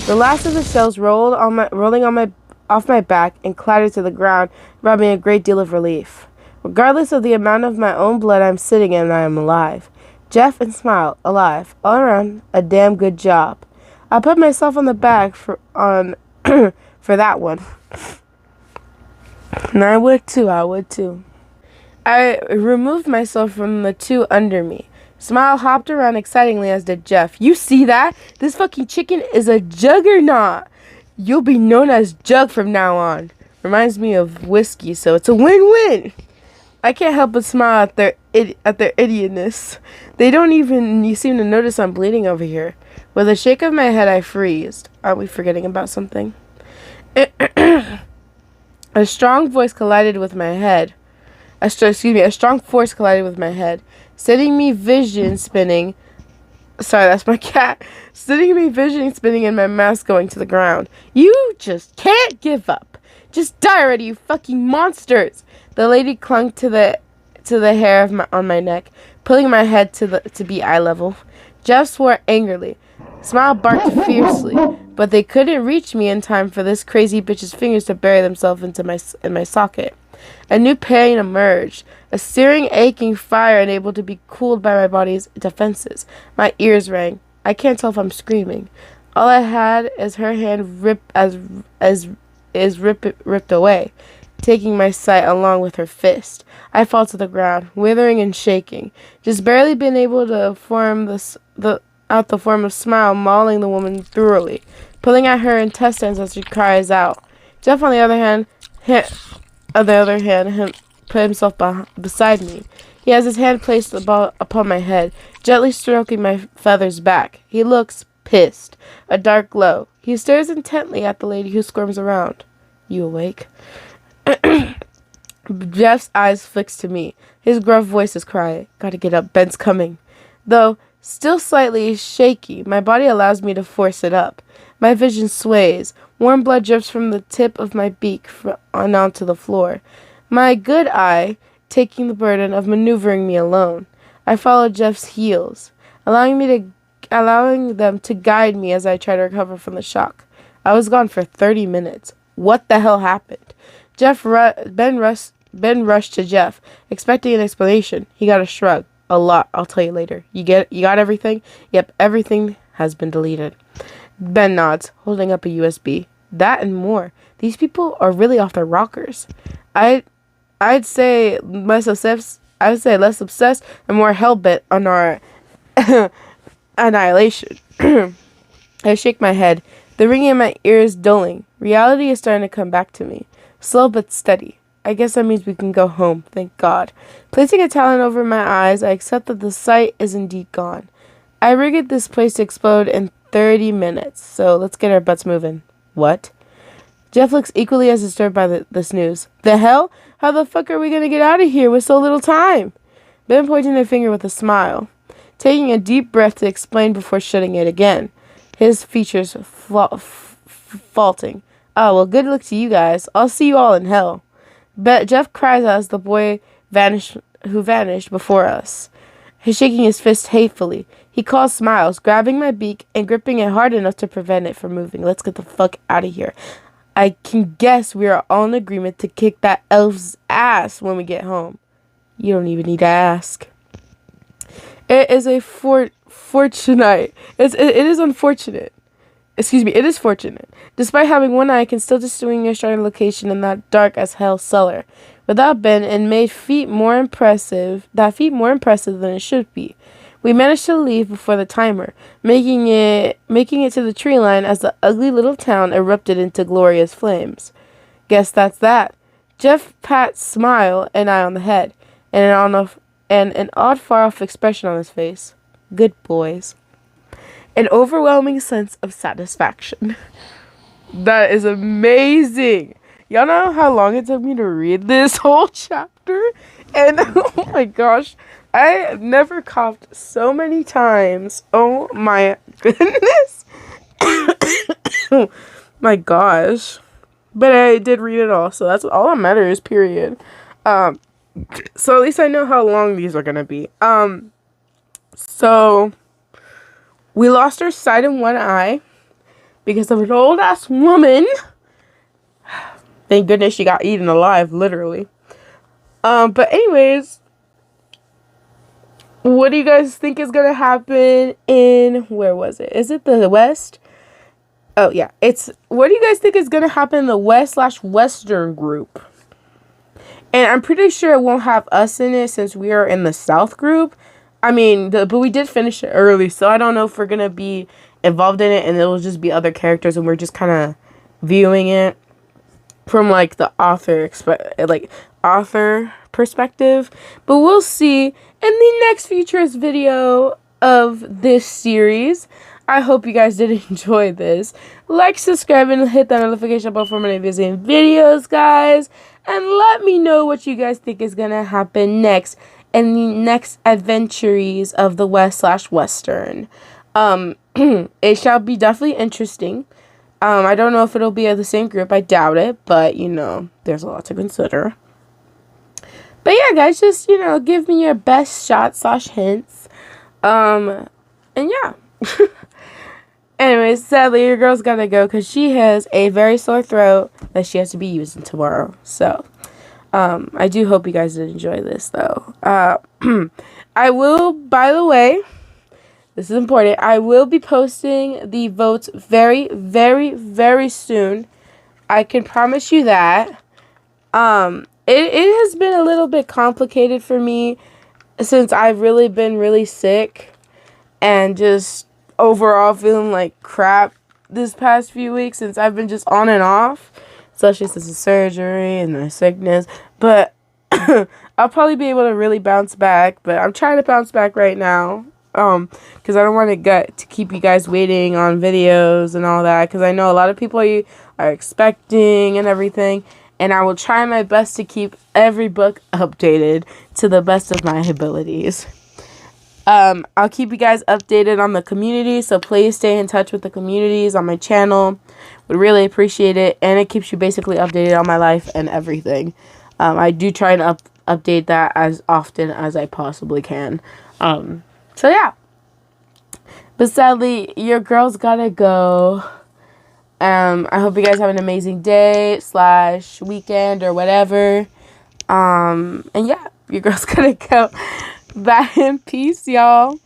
The last of the shells rolling off my back and clattered to the ground brought me a great deal of relief. Regardless of the amount of my own blood I'm sitting in, I am alive. Jeff and Smile, alive. All around, a damn good job. I put myself on the back for that one. And I would too. I removed myself from the two under me. Smile hopped around excitingly, as did Jeff. You see that? This fucking chicken is a juggernaut. You'll be known as Jug from now on. Reminds me of whiskey, so it's a win-win. I can't help but smile at their idiotness. They don't even seem to notice I'm bleeding over here. With a shake of my head, I freezed. Are we forgetting about something? A strong voice collided with my head. A strong force collided with my head, sending me vision spinning. Sorry, that's my cat. Sending me vision spinning and my mask going to the ground. You just can't give up. Just die already, you fucking monsters. The lady clung to the hair on my neck, pulling my head to be eye level. Jeff swore angrily. Smile barked fiercely, but they couldn't reach me in time for this crazy bitch's fingers to bury themselves in my socket. A new pain emerged, a searing, aching fire unable to be cooled by my body's defenses. My ears rang. I can't tell if I'm screaming. All I had is her hand ripped away, taking my sight along with her fist. I fall to the ground, withering and shaking, just barely being able to form out the form of Smile, mauling the woman thoroughly, pulling at her intestines as she cries out. Jeff, on the other hand, put himself beside me. He has his hand placed upon my head, gently stroking my feathers back. He looks pissed, a dark glow. He stares intently at the lady who squirms around. You awake? Jeff's eyes fixed to me. His gruff voice is crying. Gotta get up, Ben's coming. Though still slightly shaky, my body allows me to force it up. My vision sways. Warm blood drips from the tip of my beak on onto the floor. My good eye taking the burden of maneuvering me alone. I follow Jeff's heels, allowing them to guide me as I try to recover from the shock. I was gone for 30 minutes. What the hell happened? Ben rushed to Jeff, expecting an explanation. He got a shrug. A lot, I'll tell you later. You got everything? Yep, everything has been deleted. Ben nods, holding up a USB. That and more. These people are really off their rockers. I'd say less obsessed and more hell-bent on our annihilation. I shake my head, the ringing in my ears dulling. Reality is starting to come back to me, slow but steady. I guess that means we can go home, thank God. Placing a towel over my eyes, I accept that the sight is indeed gone. I rigged this place to explode in 30 minutes, so let's get our butts moving. What? Jeff looks equally as disturbed by this news. The hell? How the fuck are we gonna get out of here with so little time? Ben pointing their finger with a smile, taking a deep breath to explain before shutting it again, his features faulting. Oh, well, good luck to you guys. I'll see you all in hell. Jeff cries out as the boy who vanished before us. He's shaking his fist hatefully. He calls Smiles, grabbing my beak and gripping it hard enough to prevent it from moving. Let's get the fuck out of here. I can guess we are all in agreement to kick that elf's ass when we get home. You don't even need to ask. It is fortunate. It is fortunate. Despite having one eye, I can still distinguish our location in that dark as hell cellar. Without Ben, it made that feat more impressive than it should be. We managed to leave before the timer, making it to the tree line as the ugly little town erupted into glorious flames. Guess that's that. Jeff pats Smile and I on the head, and an odd far-off expression on his face. Good boys. An overwhelming sense of satisfaction. That is amazing. Y'all know how long it took me to read this whole chapter? And oh my gosh, I never coughed so many times. Oh my goodness. My gosh. But I did read it all, so that's all that matters, period. So at least I know how long these are gonna be. So we lost our sight in one eye because of an old ass woman. Thank goodness she got eaten alive, literally. But anyways, what do you guys think is gonna happen in, where was it? Is it the West? Oh yeah, what do you guys think is gonna happen in the West/Western group? And I'm pretty sure it won't have us in it since we are in the South group. I mean, but we did finish it early, so I don't know if we're gonna be involved in it and it'll just be other characters and we're just kind of viewing it from like the author perspective. But we'll see in the next Futurist video of this series. I hope you guys did enjoy this. Like, subscribe, and hit that notification bell for more amazing videos, guys. And let me know what you guys think is gonna happen next in the next adventures of the West/Western. It shall be definitely interesting. I don't know if it'll be of the same group. I doubt it, but you know, there's a lot to consider. But yeah, guys, just give me your best shots/hints. And yeah. Anyways, sadly, your girl's gotta go because she has a very sore throat that she has to be using tomorrow. So, I do hope you guys did enjoy this, though. I will, by the way, this is important, I will be posting the votes very, very, very soon. I can promise you that. It has been a little bit complicated for me since I've really been really sick and just overall feeling like crap this past few weeks since I've been just on and off, especially since the surgery and the sickness. But I'll probably be able to really bounce back, but I'm trying to bounce back right now because I don't want to keep you guys waiting on videos and all that, because I know a lot of people are expecting and everything, and I will try my best to keep every book updated to the best of my abilities. I'll keep you guys updated on the community, so please stay in touch with the communities on my channel. Would really appreciate it, and it keeps you basically updated on my life and everything. I do try and update that as often as I possibly can. So yeah. But sadly, your girl's gotta go. I hope you guys have an amazing day/weekend or whatever. And yeah, your girl's gotta go. Bye and peace, y'all.